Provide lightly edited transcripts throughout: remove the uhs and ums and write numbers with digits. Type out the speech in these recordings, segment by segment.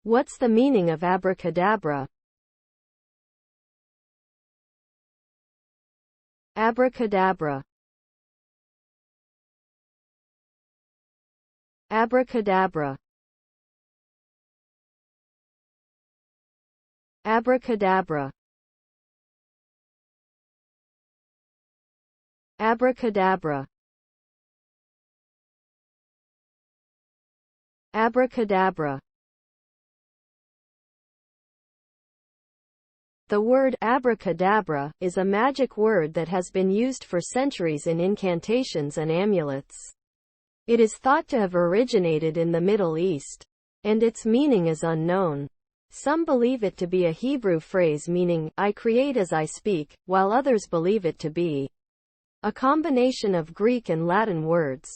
What's the meaning of abracadabra? Abracadabra. Abracadabra. Abracadabra. Abracadabra. Abracadabra. The word abracadabra is a magic word that has been used for centuries in incantations and amulets. It is thought to have originated in the Middle East, and its meaning is unknown. Some believe it to be a Hebrew phrase meaning, "I create as I speak," while others believe it to be a combination of Greek and Latin words.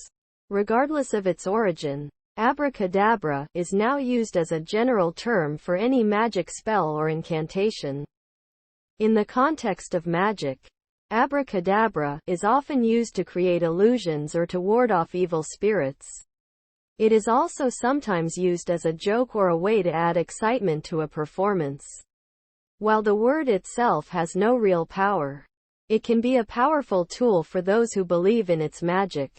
Regardless of its origin, abracadabra is now used as a general term for any magic spell or incantation. In the context of magic, abracadabra is often used to create illusions or to ward off evil spirits. It is also sometimes used as a joke or a way to add excitement to a performance. While the word itself has no real power, it can be a powerful tool for those who believe in its magic.